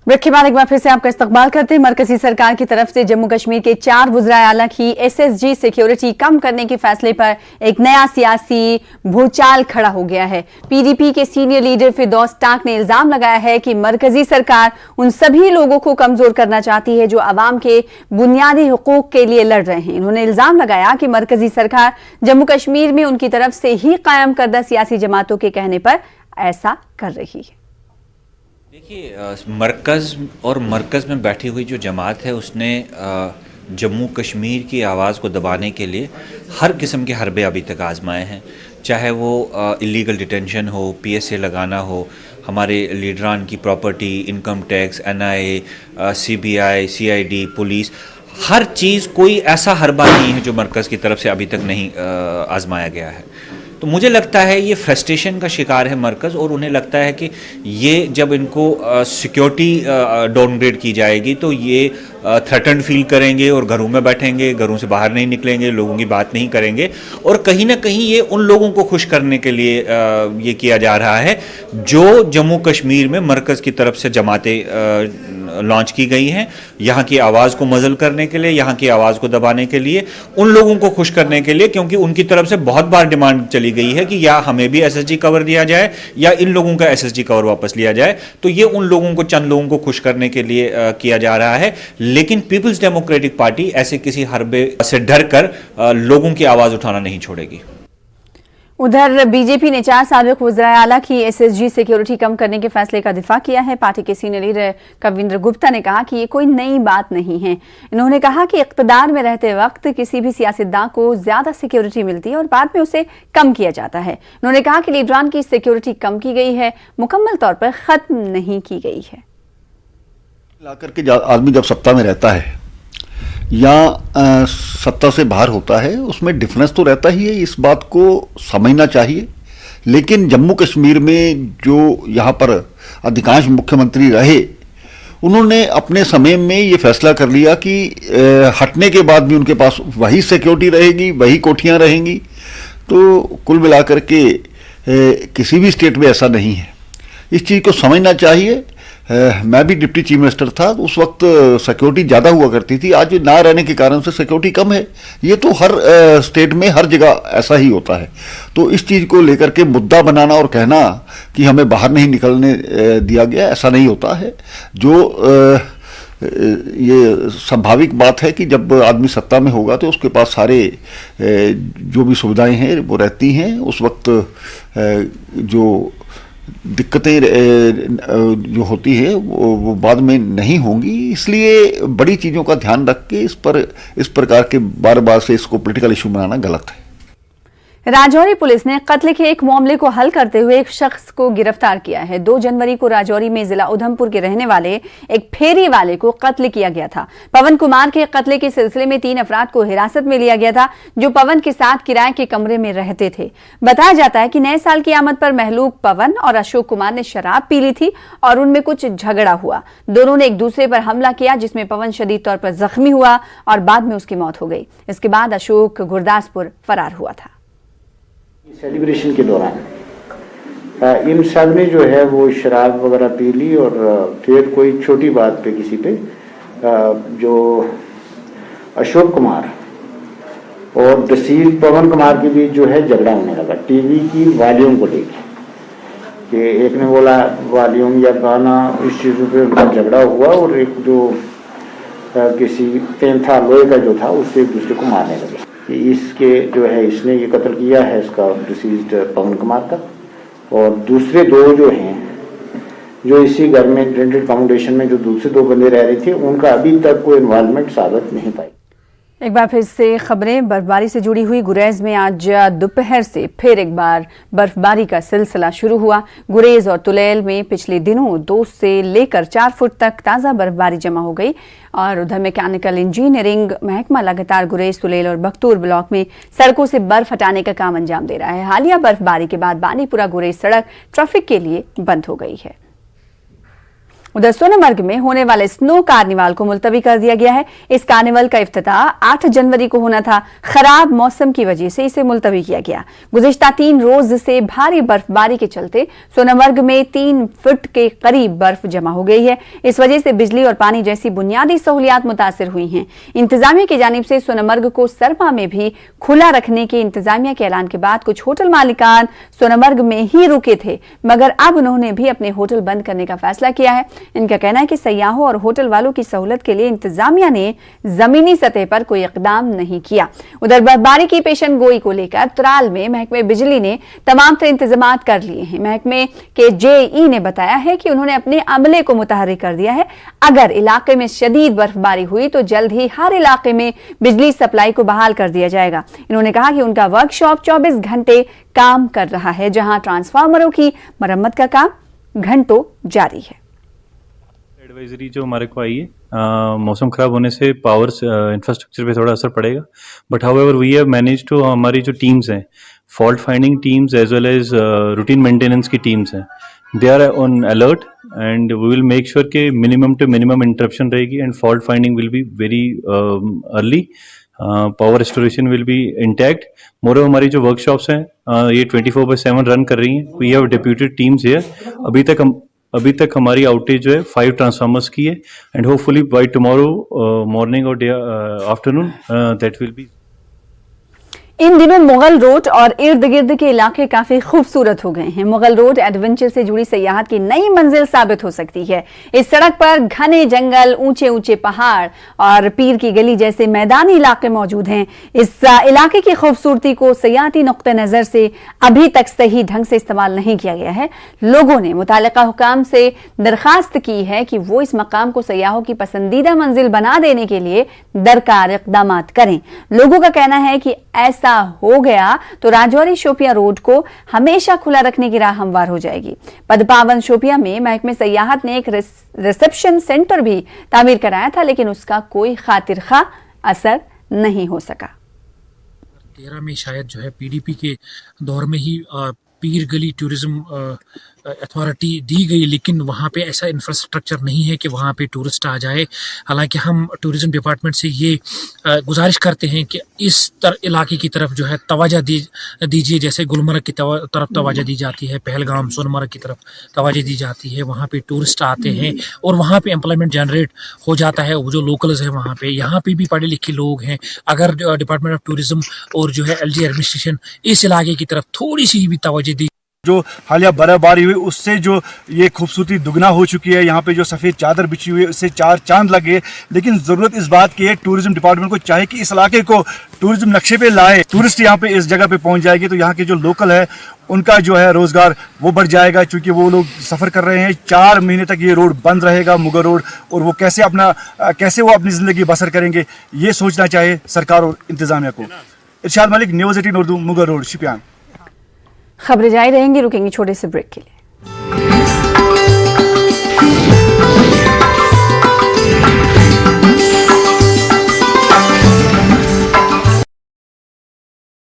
Break के बाद एक बार फिर से आपका इस्तकबाल करते हैं। मरकजी सरकार की तरफ से जम्मू कश्मीर के 4 वज़राए आला की SSG सिक्योरिटी कम करने के फैसले पर एक नया सियासी भूचाल खड़ा हो गया है। PDP के सीनियर लीडर फिरदौस टाक ने इल्जाम लगाया है कि मरकजी सरकार उन सभी लोगों को कमजोर करना चाहती है जो अवाम के बुनियादी हुकूक के लिए लड़ रहे हैं। उन्होंने इल्जाम लगाया कि मरकजी सरकार जम्मू कश्मीर में उनकी तरफ से ही कायम करदा सियासी जमातों के कहने पर ऐसा कर रही है। देखिए, मरकज़ में बैठी हुई जो जमात है उसने जम्मू कश्मीर की आवाज़ को दबाने के लिए हर किस्म के हरबे अभी तक आजमाए हैं, चाहे वो इलीगल डिटेंशन हो, PSA लगाना हो, हमारे लीडरान की property, income tax, NIA, CBI, CID, police, हर चीज़, कोई ऐसा हरबा नहीं है जो मरकज़ की तरफ से अभी तक नहीं आजमाया गया है। तो मुझे लगता है ये फ्रस्ट्रेशन का शिकार है मरकज़, और उन्हें लगता है कि ये जब इनको सिक्योरिटी डाउनग्रेड की जाएगी तो ये थ्रेटन्ड फील करेंगे और घरों में बैठेंगे, घरों से बाहर नहीं निकलेंगे, लोगों की बात नहीं करेंगे, और कहीं ना कहीं ये उन लोगों को खुश करने के लिए ये किया जा रहा है जो जम्मू कश्मीर में मरकज़ की तरफ से जमातें लॉन्च की गई हैं, यहाँ की आवाज़ को मज़ल करने के लिए, यहाँ की आवाज़ को दबाने के लिए, उन लोगों को खुश करने के लिए, क्योंकि उनकी तरफ से बहुत बार डिमांड चली गई है कि या हमें भी SSG कवर दिया जाए या इन लोगों का SSG कवर वापस लिया जाए। तो ये उन लोगों को, चंद लोगों को खुश करने के लिए किया जा रहा है, लेकिन पीपल्स डेमोक्रेटिक पार्टी ऐसे किसी हरबे से डर कर लोगों की आवाज़ उठाना नहीं छोड़ेगी। उधर बीजेपी ने 4 साबिक वज़राए आला की SSG सिक्योरिटी कम करने के फैसले का दिफा किया है। पार्टी के सीनियर लीडर कविंद्र गुप्ता ने कहा कि ये कोई नई बात नहीं है। इन्होंने कहा कि इक़्तिदार में रहते वक्त किसी भी सियासतदान को ज्यादा सिक्योरिटी मिलती है और बाद में उसे कम किया जाता है। उन्होंने कहा कि लीडरान की सिक्योरिटी कम की गई है, मुकम्मल तौर पर खत्म नहीं की गई है। लाकर के आदमी जब सत्ता में रहता है या सत्ता से बाहर होता है, उसमें डिफरेंस तो रहता ही है, इस बात को समझना चाहिए। लेकिन जम्मू कश्मीर में जो यहाँ पर अधिकांश मुख्यमंत्री रहे, उन्होंने अपने समय में ये फैसला कर लिया कि हटने के बाद भी उनके पास वही सिक्योरिटी रहेगी, वही कोठियाँ रहेंगी। तो कुल मिलाकर के किसी भी स्टेट में ऐसा नहीं है, इस चीज़ को समझना चाहिए। मैं भी डिप्टी चीफ मिनिस्टर था, तो उस वक्त सिक्योरिटी ज़्यादा हुआ करती थी, आज ना रहने के कारण से सिक्योरिटी कम है। ये तो हर स्टेट में हर जगह ऐसा ही होता है। तो इस चीज़ को लेकर के मुद्दा बनाना और कहना कि हमें बाहर नहीं निकलने दिया गया, ऐसा नहीं होता है। जो ये स्वाभाविक बात है कि जब आदमी सत्ता में होगा तो उसके पास सारे जो भी सुविधाएं हैं वो रहती हैं। उस वक्त जो दिक्कतें जो होती है वो बाद में नहीं होंगी। इसलिए बड़ी चीज़ों का ध्यान रख के इस प्रकार के बार बार से इसको पॉलिटिकल इशू बनाना गलत है। राजौरी पुलिस ने कत्ल के एक मामले को हल करते हुए एक शख्स को गिरफ्तार किया है। 2 जनवरी को राजौरी में जिला उधमपुर के रहने वाले एक फेरी वाले को कत्ल किया गया था। पवन कुमार के कत्ल के सिलसिले में 3 अफराद को हिरासत में लिया गया था जो पवन के साथ किराए के कमरे में रहते थे। बताया जाता है कि नए साल की आमद पर महलूक पवन और अशोक कुमार ने शराब पी ली थी और उनमें कुछ झगड़ा हुआ। दोनों ने एक दूसरे पर हमला किया, जिसमें पवन शदीद तौर पर जख्मी हुआ और बाद में उसकी मौत हो गई। इसके बाद अशोक गुरदासपुर फरार हुआ था। सेलिब्रेशन के दौरान इन सब ने जो है वो शराब वगैरह पी ली और फिर कोई छोटी बात पे किसी पे जो अशोक कुमार और डिसीज पवन कुमार के बीच जो है झगड़ा होने लगा टीवी की वॉल्यूम को लेकर कि एक ने बोला वॉल्यूम या गाना, इस चीज़ों पे उनका झगड़ा हुआ और एक जो किसी पेन था लोहे का जो था उससे एक दूसरे को मारने लगे। कि इसके जो है इसने ये कत्ल किया है इसका डिसीज्ड पवन कुमार का, और दूसरे 2 जो हैं जो इसी घर में रेंटेड अकोमोडेशन में जो दूसरे 2 बंदे रह रहे थे उनका अभी तक कोई इन्वॉल्वमेंट साबित नहीं पाई। एक बार फिर से खबरें बर्फबारी से जुड़ी हुई। गुरेज में आज दोपहर से फिर एक बार बर्फबारी का सिलसिला शुरू हुआ। गुरेज और तुलैल में पिछले दिनों 2 से लेकर 4 फुट तक ताज़ा बर्फबारी जमा हो गई और उधर मैकेनिकल इंजीनियरिंग महकमा लगातार गुरेज, तुलैल और बख्तूर ब्लॉक में सड़कों से बर्फ हटाने का काम अंजाम दे रहा है। हालिया बर्फबारी के बाद बानीपुरा गुरेज सड़क ट्रैफिक के लिए बंद हो गई है। उधर सोनमर्ग में होने वाले स्नो कार्निवाल को मुलतवी कर दिया गया है। इस कार्निवल का इफ्तिताह 8 जनवरी को होना था। खराब मौसम की वजह से इसे मुलतवी किया गया। गुज़िश्ता 3 रोज से भारी बर्फबारी के चलते सोनमर्ग में 3 फुट के करीब बर्फ जमा हो गई है। इस वजह से बिजली और पानी जैसी बुनियादी सहूलियात मुतासिर हुई हैं। इंतजामिया की जानिब से सोनमर्ग को सरमा में भी खुला रखने के इंतजामिया के ऐलान के बाद कुछ होटल मालिकान सोनमर्ग में ही रुके थे, मगर अब उन्होंने भी अपने होटल बंद करने का फैसला किया है। इनका कहना है कि सयाहों और होटल वालों की सहूलत के लिए इंतजामिया ने जमीनी सतह पर कोई इकदाम नहीं किया। उधर बर्फबारी की पेशन गोई को लेकर त्राल में महकमे बिजली ने तमाम तरह इंतजाम कर लिए हैं। महकमे के जेई ने बताया है कि उन्होंने अपने अमले को मुतहर्रिक कर दिया है। अगर इलाके में शदीद बर्फबारी हुई तो जल्द ही हर इलाके में बिजली सप्लाई को बहाल कर दिया जाएगा। इन्होंने कहा कि उनका वर्कशॉप 24 घंटे काम कर रहा है, जहां ट्रांसफार्मरों की मरम्मत का काम घंटों जारी है। एडवाइजरी जो हमारे को आई है, मौसम खराब होने से पावर इंफ्रास्ट्रक्चर पे थोड़ा असर पड़ेगा, but however we have manage to, हमारी जो टीम्स हैं, fault finding teams as well as routine maintenance की टीम्स हैं, they are on alert and we will make sure कि मिनिमम टू मिनिमम इंटरप्शन रहेगी and fault finding will be very early, power restoration will be intact. More हमारी जो workshops हैं ये 24/7 run कर रही हैं। We have deputed teams here. अभी तक हमारी आउटेज जो है 5 ट्रांसफार्मर्स की है and hopefully by tomorrow morning और day afternoon that will be. इन दिनों मुगल रोड और इर्द गिर्द के इलाके काफी खूबसूरत हो गए हैं। मुगल रोड एडवेंचर से जुड़ी सयाहत की नई मंजिल साबित हो सकती है। इस सड़क पर घने जंगल, ऊंचे ऊंचे पहाड़ और पीर की गली जैसे मैदानी इलाके मौजूद हैं। इस इलाके की खूबसूरती को सयाहती नुक्ते नजर से अभी तक सही ढंग से इस्तेमाल नहीं किया गया है। लोगों ने मुतालिका हुकाम से दरखास्त की है कि वो इस मकाम को सयाहों की पसंदीदा मंजिल बना देने के लिए दरकार इक़दाम करें। लोगों का कहना है कि ऐसा हो गया तो राजौरी शोपियां रोड को हमेशा खुला रखने की राह हमवार हो जाएगी। पदपावन शोपियां में महकमे सयाहत ने एक रिसेप्शन सेंटर भी तामीर कराया था, लेकिन उसका कोई खातिर खा असर नहीं हो सका। 13 में शायद जो है पीडीपी के दौर में ही पीर गली टूरिज्म अथॉरिटी दी गई, लेकिन वहाँ पे ऐसा इंफ्रास्ट्रक्चर नहीं है कि वहाँ पे टूरिस्ट आ जाए। हालांकि हम टूरिज्म डिपार्टमेंट से ये गुजारिश करते हैं कि इस इलाके की तरफ जो है तवज्जो दीजिए, जैसे गुलमर्ग की तरफ तवज्जो दी जाती है, पहलगाम सोनमर्ग की तरफ तवज्जो दी जाती है। वहाँ पे टूरिस्ट आते हैं और वहाँ पे एम्प्लॉयमेंट जनरेट हो जाता है। वो जो लोकल्स हैं वहाँ पे, यहाँ पे भी पढ़े लिखे लोग हैं। अगर डिपार्टमेंट ऑफ टूरिज्म और जो है एलजी एडमिनिस्ट्रेशन इस इलाके की तरफ थोड़ी सी भी तवज्जो दी, जो हालिया बर्फबारी हुई उससे जो ये खूबसूरती दुगना हो चुकी है। यहाँ पे जो सफ़ेद चादर बिछी हुई है उससे 4 चांद लगे। लेकिन ज़रूरत इस बात की है, टूरिज्म डिपार्टमेंट को चाहे कि इस इलाके को टूरिज्म नक्शे पे लाए। टूरिस्ट यहाँ पे इस जगह पे पहुँच जाएगी तो यहाँ के जो लोकल है उनका जो है रोज़गार वो बढ़ जाएगा, क्योंकि वो लोग सफ़र कर रहे हैं। 4 महीने तक ये रोड बंद रहेगा, मुगल रोड, और वो कैसे वो अपनी ज़िंदगी बसर करेंगे, ये सोचना चाहिए सरकार और इंतज़ामिया को। इरशाद मलिक, न्यूज़ 18 उर्दू, मुगल रोड, शोपियां। खबरें जारी रहेंगी, रुकेंगे छोटे से ब्रेक के लिए।